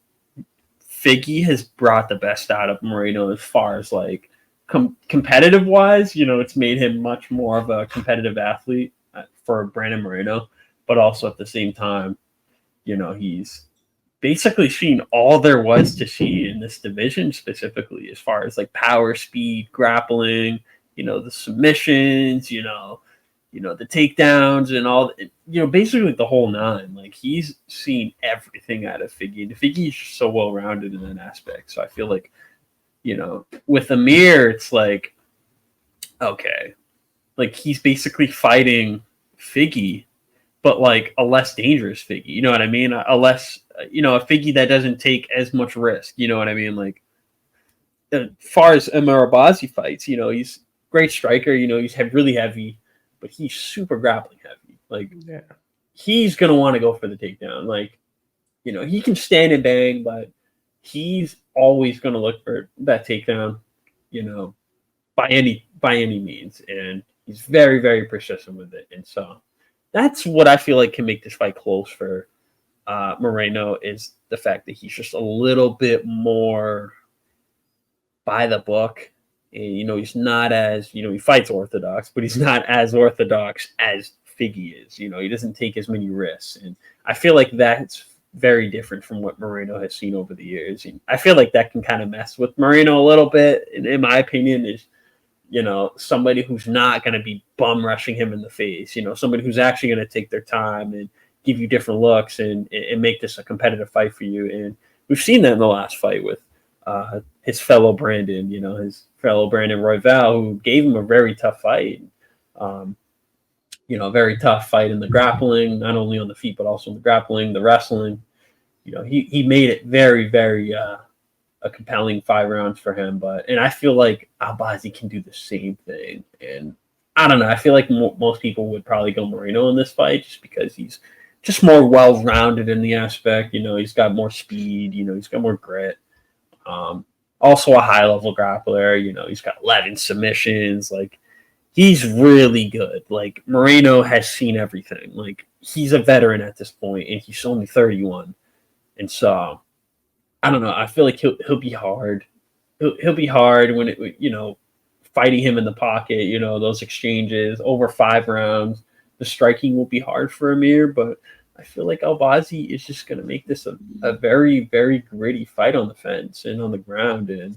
Figgy has brought the best out of Moreno as far as like competitive wise. It's made him much more of a competitive athlete for Brandon Moreno, but also at the same time, he's basically seen all there was to see in this division, specifically as far as like power, speed, grappling, the submissions, the takedowns and all, basically the whole nine. Like he's seen everything out of Figgy. And Figgy's just so well rounded in that aspect. So I feel like, with Amir, it's like, okay, like he's basically fighting Figgy, but like a less dangerous Figgy. You know what I mean? A less, a Figgy that doesn't take as much risk. You know what I mean? Like, as far as Amarabazi fights, he's a great striker. He's really heavy, but he's super grappling heavy. Like, Yeah, he's gonna want to go for the takedown. Like, he can stand and bang, but he's always gonna look for that takedown. By any means, and he's very, very persistent with it. And so that's what I feel like can make this fight close for Moreno, is the fact that he's just a little bit more by the book. And, he's not as, he fights orthodox, but he's not as orthodox as Figgy is. He doesn't take as many risks. And I feel like that's very different from what Moreno has seen over the years. And I feel like that can kind of mess with Moreno a little bit, and in my opinion, is somebody who's not going to be bum rushing him in the face, somebody who's actually going to take their time and give you different looks and make this a competitive fight for you. And we've seen that in the last fight with his fellow Brandon Royval, who gave him a very tough fight. A very tough fight in the grappling, not only on the feet, but also in the grappling, the wrestling. He made it very, very a compelling 5 rounds for him. And I feel like Albazi can do the same thing. And I don't know. I feel like most people would probably go Moreno in this fight just because he's just more well-rounded in the aspect. He's got more speed. He's got more grit. Also a high-level grappler. He's got 11 submissions. Like, he's really good. Like, Moreno has seen everything. Like, he's a veteran at this point, and he's only 31. And so, I don't know. I feel like he'll be hard. He'll be hard when fighting him in the pocket. Those exchanges over 5 rounds. The striking will be hard for Amir, but I feel like Albazi is just going to make this a very, very gritty fight on the fence and on the ground. And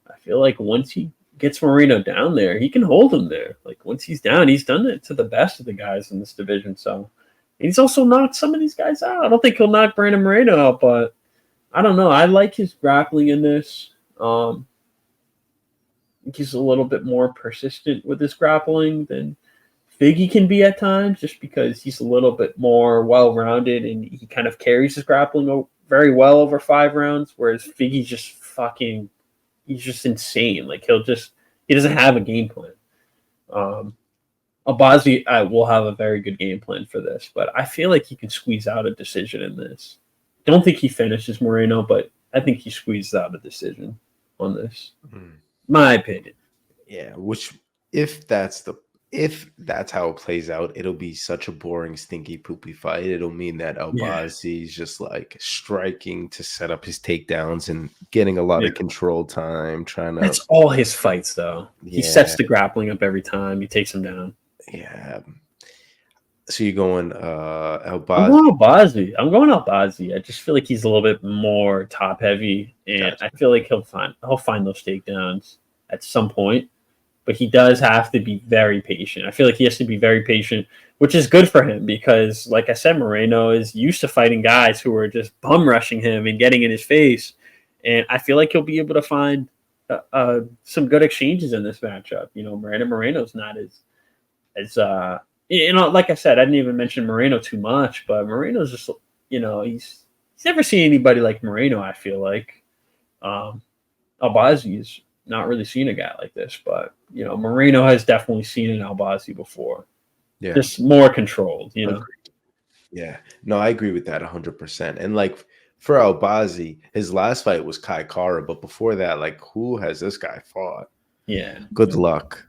I feel like once he gets Moreno down there, he can hold him there. Like once he's down, he's done it to the best of the guys in this division. So he's also knocked some of these guys out. I don't think he'll knock Brandon Moreno out, but I don't know. I like his grappling in this. He's a little bit more persistent with his grappling than Figgy can be at times, just because he's a little bit more well-rounded and he kind of carries his grappling very well over 5 rounds, whereas Figgy's just he's just insane. Like he doesn't have a game plan. Albazi will have a very good game plan for this, but I feel like he can squeeze out a decision in this. Don't think he finishes Moreno, but I think he squeezes out a decision on this. My opinion. Yeah, which if that's how it plays out, it'll be such a boring, stinky, poopy fight. It'll mean that Albazi is just like striking to set up his takedowns and getting a lot of control time. That's all his fights, though. He sets the grappling up every time. He takes him down. Yeah. So you're going Albazi? I'm going Albazi. I just feel like he's a little bit more top heavy, and I feel like he'll find those takedowns at some point. But he does have to be very patient. I feel like he has to be very patient, which is good for him because, like I said, Moreno is used to fighting guys who are just bum rushing him and getting in his face, and I feel like he'll be able to find some good exchanges in this matchup. Brandon Moreno's not as like I said, I didn't even mention Moreno too much, but Moreno's just, he's never seen anybody like Moreno, I feel like. Albazi is not really seen a guy like this, but, Moreno has definitely seen an Albazi before. Yeah. Just more controlled, Agreed. Yeah. No, I agree with that 100%. And, like, for Albazi, his last fight was Kai Kara, but before that, like, who has this guy fought? Yeah. Good luck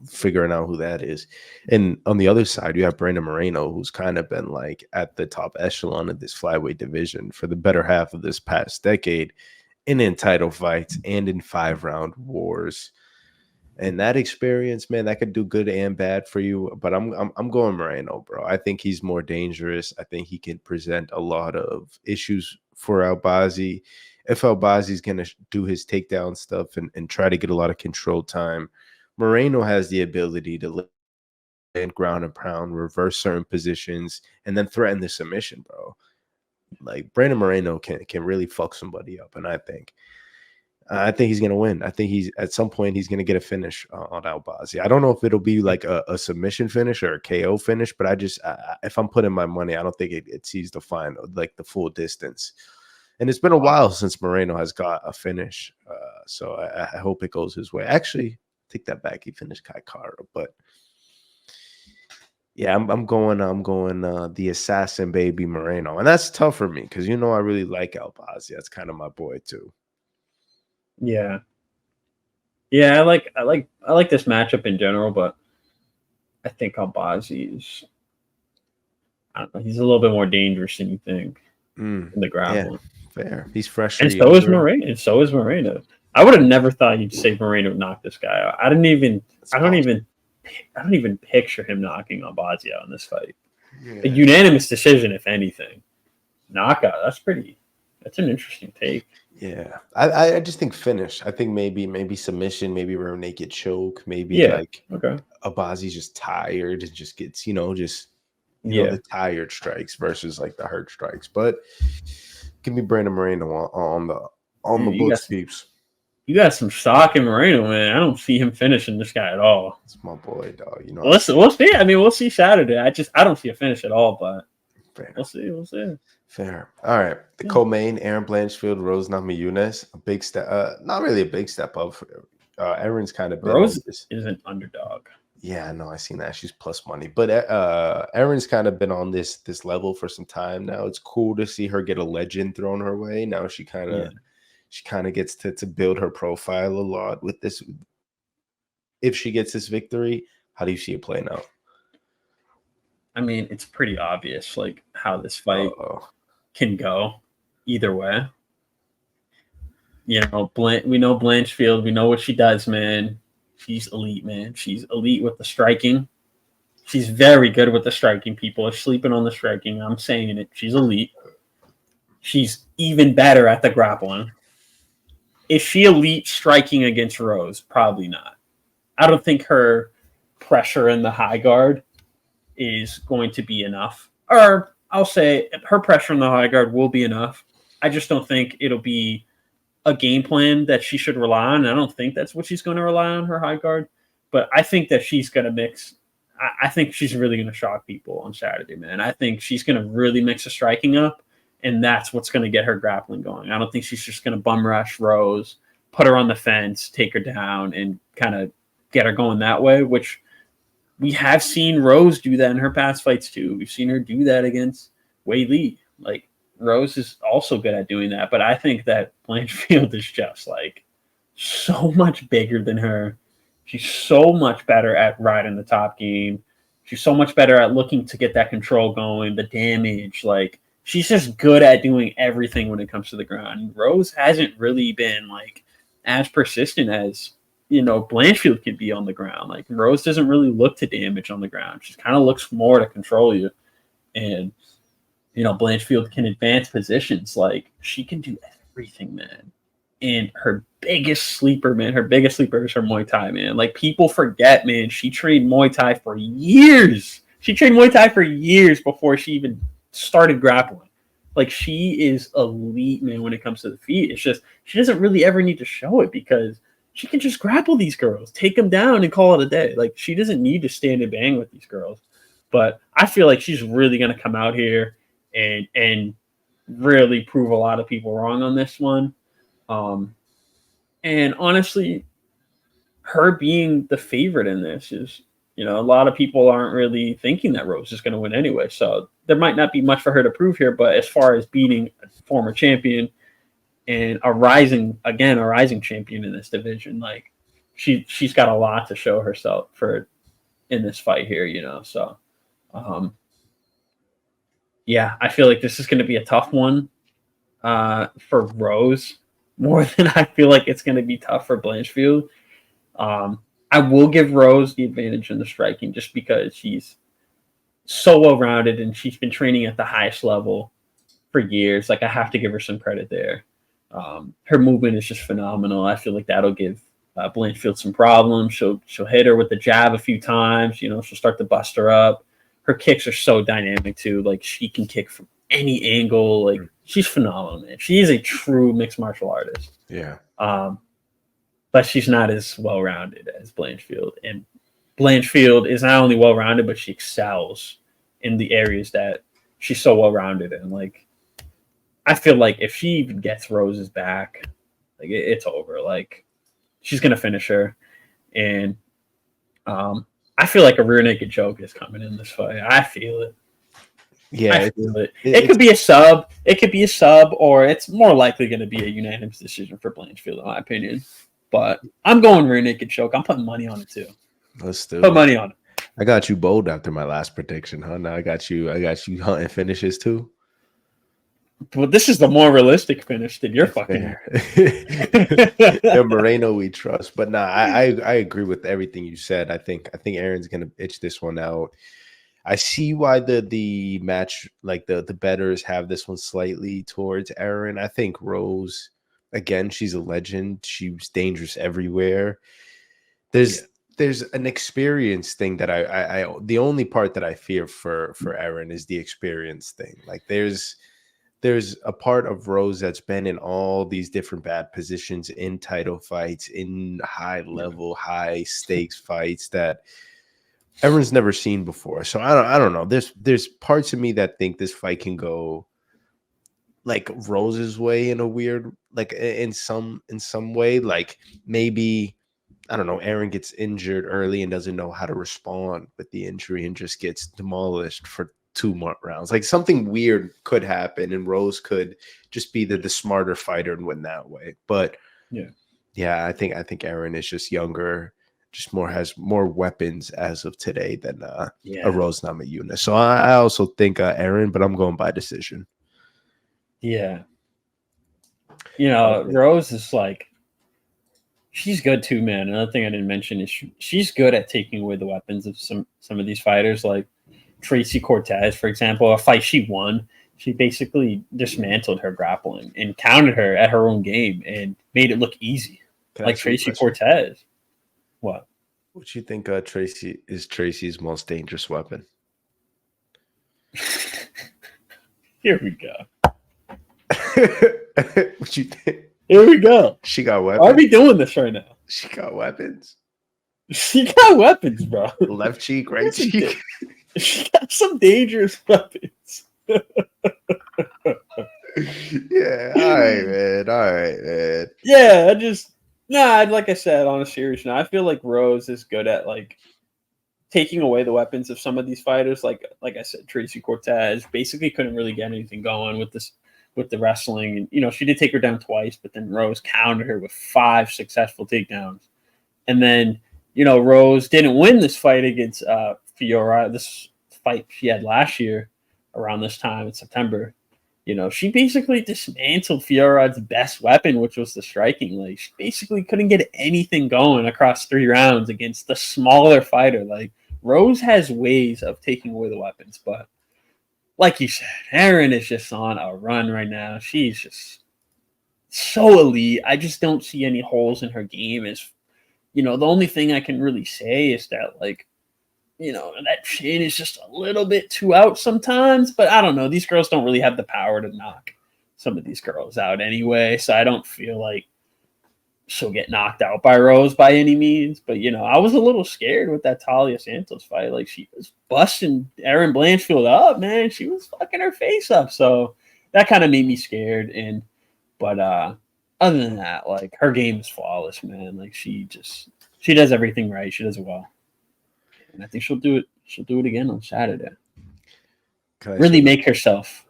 figuring out who that is. And on the other side, you have Brandon Moreno, who's kind of been like at the top echelon of this flyweight division for the better half of this past decade, and in title fights and in 5-round wars. And that experience, man, that could do good and bad for you. But I'm going Moreno, bro. I think he's more dangerous. I think he can present a lot of issues for Albazi. If Albazi's going to do his takedown stuff and try to get a lot of control time, Moreno has the ability to land ground and pound, reverse certain positions, and then threaten the submission, bro. Like, Brandon Moreno can really fuck somebody up, and I think he's going to win. I think at some point he's going to get a finish on Albazi. I don't know if it'll be like a submission finish or a KO finish, but if I'm putting my money, I don't think it sees the the full distance. And it's been a while since Moreno has got a finish, so I hope it goes his way. Actually, take that back. He finished Kai Kara, but yeah, I'm going the assassin baby Moreno, and that's tough for me because I really like Albazi. That's kind of my boy too. Yeah, I like this matchup in general, but I think Albazi is, I don't know, he's a little bit more dangerous than you think in the grappling. Yeah. Fair. He's fresh. And so is Moreno. I would have never thought you'd say Moreno knocked this guy out. I don't even picture him knocking Albazi out in this fight. Yeah. A unanimous decision, if anything. Knockout. That's an interesting take. Yeah. I just think finish. I think maybe submission, maybe rear naked choke, maybe Albazi's just tired and just gets, the tired strikes versus like the hurt strikes. But give me Brandon Moreno on the books, peeps. You got some stock in Moreno, man. I don't see him finishing this guy at all. It's my boy, dog. We'll see. I mean, we'll see Saturday. I don't see a finish at all, but fair. We'll see. Fair. All right. The co-main, Aaron Blanchfield, Rose Namajunas. A big step. Not really a big step up. Aaron's kind of been Rose is an underdog. Yeah, no, I seen that. She's plus money. But Erin's kind of been on this level for some time now. It's cool to see her get a legend thrown her way. Now she kind of gets to build her profile a lot with this. If she gets this victory, how do you see it playing out? I mean, it's pretty obvious like how this fight can go either way. We know Blanchfield. We know what she does, man. She's elite, man. She's elite with the striking. She's very good with the striking. People are sleeping on the striking. I'm saying it. She's elite. She's even better at the grappling. Is she elite striking against Rose? Probably not. I don't think her pressure in the high guard is going to be enough. Or I'll say her pressure in the high guard will be enough. I just don't think it'll be a game plan that she should rely on. I don't think that's what she's going to rely on, her high guard. But I think that she's going to mix. I think she's really going to shock people on Saturday, man. I think she's going to really mix the striking up, and that's what's going to get her grappling going. I don't think she's just going to bum rush Rose, put her on the fence, take her down, and kind of get her going that way, which we have seen Rose do that in her past fights too. We've seen her do that against Wei Li. Like, Rose is also good at doing that, but I think that Blanchfield is just like so much bigger than her. She's so much better at riding the top game. She's so much better at looking to get that control going, the damage. Like, she's just good at doing everything when it comes to the ground. Rose hasn't really been like as persistent as, you know, Blanchfield can be on the ground. Like, Rose doesn't really look to damage on the ground. She kind of looks more to control you. And, you know, Blanchfield can advance positions. Like, she can do everything, man. And her biggest sleeper is her Muay Thai, man. Like, people forget, man, she trained Muay Thai for years. She trained Muay Thai for years before she even started grappling. Like, she is elite, man, when it comes to the feet. It's just, she doesn't really ever need to show it because she can just grapple these girls, take them down, and call it a day. Like, she doesn't need to stand and bang with these girls. But I feel like she's really going to come out here and really prove a lot of people wrong on this one. And honestly, her being the favorite in this is, you know, a lot of people aren't really thinking that Rose is going to win anyway. So there might not be much for her to prove here. But as far as beating a former champion and a rising champion in this division, like, she's got a lot to show herself for in this fight here, you know. So yeah, I feel like this is going to be a tough one for Rose, more than I feel like it's going to be tough for Blanchfield. I will give Rose the advantage in the striking just because she's so well-rounded and she's been training at the highest level for years. Like, I have to give her some credit there. Her movement is just phenomenal. I feel like that'll give Blanchfield some problems. She'll hit her with the jab a few times. You know, she'll start to bust her up. Her kicks are so dynamic too. Like, she can kick from any angle. Like, she's phenomenal, man. She is a true mixed martial artist. Yeah. But she's not as well-rounded as Blanchfield. And Blanchfield is not only well-rounded, but she excels in the areas that she's so well-rounded in. Like, I feel like if she even gets Rose's back, like, it's over. Like, she's gonna finish her. And I feel like a rear naked choke is coming in this fight. I feel it. Yeah, I feel it. It could be a sub. It could be a sub, or it's more likely going to be a unanimous decision for Blanchfield, in my opinion. But I'm going rear naked choke. I'm putting money on it too. Let's do Put money on it. I got you bold after my last prediction, huh? Now I got you hunting finishes too. Well, this is the more realistic finish than you're fucking. The Moreno we trust, but nah, I agree with everything you said. I think Aaron's gonna itch this one out. I see why the match, like the bettors have this one slightly towards Aaron. I think Rose, again, she's a legend. She was dangerous everywhere. There's an experience thing that I the only part that I fear for Aaron is the experience thing. Like, there's a part of Rose that's been in all these different bad positions in title fights, in high level, high stakes fights that everyone's never seen before. So I don't know. There's parts of me that think this fight can go like Rose's way in a weird, like in some way. Like, maybe, I don't know, Aaron gets injured early and doesn't know how to respond with the injury and just gets demolished for 2 more rounds. Like, something weird could happen and Rose could just be the smarter fighter and win that way. But yeah, I think Aaron is just younger, just has more weapons as of today than a Rose Namajunas. So I also think Aaron, but I'm going by decision. Yeah. You know, Rose is like, She's good too, man. Another thing I didn't mention is she's good at taking away the weapons of some of these fighters, like Tracy Cortez, for example. A fight she won, she basically dismantled her grappling and countered her at her own game and made it look easy, like Tracy Cortez. What? What you think Tracy is Tracy's most dangerous weapon? Here we go. What you think? Here we go. She got weapons. Why are we doing this right now? She got weapons. She got weapons, bro. Left cheek, right cheek. She got some dangerous weapons. Yeah, all right, man. Yeah, like I said, on a serious note, I feel like Rose is good at like taking away the weapons of some of these fighters. Like I said, Tracy Cortez basically couldn't really get anything going with the wrestling, and she did take her down twice, but then Rose countered her with 5 successful takedowns, and then Rose didn't win this fight against Fiora. This fight she had last year around this time in September. She basically dismantled Fiora's best weapon, which was the striking. Like, she basically couldn't get anything going across 3 rounds against the smaller fighter. Like, Rose has ways of taking away the weapons, but like you said, Erin is just on a run right now. She's just so elite. I just don't see any holes in her game. The only thing I can really say is that, like, that chin is just a little bit too out sometimes. But I don't know. These girls don't really have the power to knock some of these girls out anyway. So I don't feel like she'll get knocked out by Rose by any means. But, I was a little scared with that Talia Santos fight. Like, she was busting Erin Blanchfield up, man. She was fucking her face up. So that kind of made me scared. But other than that, like, her game is flawless, man. Like, she does everything right. She does it well. And I think she'll do it. She'll do it again on Saturday. Really make herself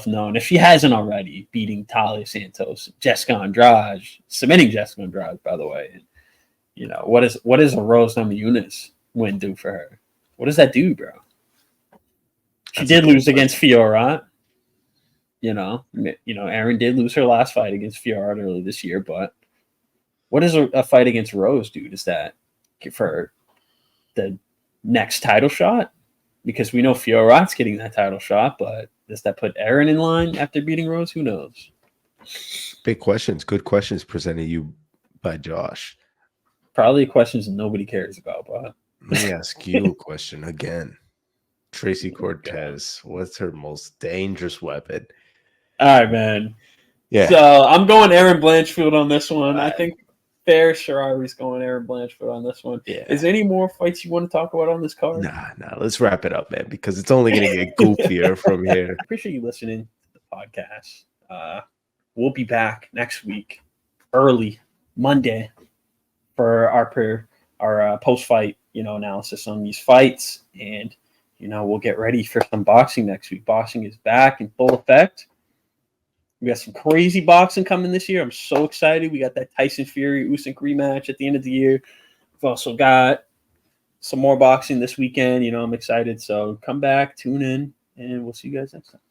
known if she hasn't already, beating Talia Santos, Jessica Andrade, submitting Jessica Andrade, by the way. And, what is a Rose Namajunas win do for her? What does that do, bro? She did lose against Fiora. Erin did lose her last fight against Fiora earlier this year, but what does a fight against Rose do? Does that give her the next title shot? Because we know Fiora's getting that title shot, but does that put Erin in line after beating Rose? Who knows? Big questions. Good questions presented you by Josh. Probably questions nobody cares about, but let me ask you a question again. Tracy Cortez, what's her most dangerous weapon? All right, man. Yeah. So I'm going Erin Blanchfield on this one. I think Fair Sharari's going Erin Blanchfield on this one. Yeah. Is there any more fights you want to talk about on this card? Nah. Let's wrap it up, man, because it's only going to get goofier from here. I appreciate you listening to the podcast. We'll be back next week, early Monday, for our post-fight, analysis on these fights, and we'll get ready for some boxing next week. Boxing is back in full effect. We got some crazy boxing coming this year. I'm so excited. We got that Tyson Fury Usyk rematch at the end of the year. We've also got some more boxing this weekend. I'm excited. So come back, tune in, and we'll see you guys next time.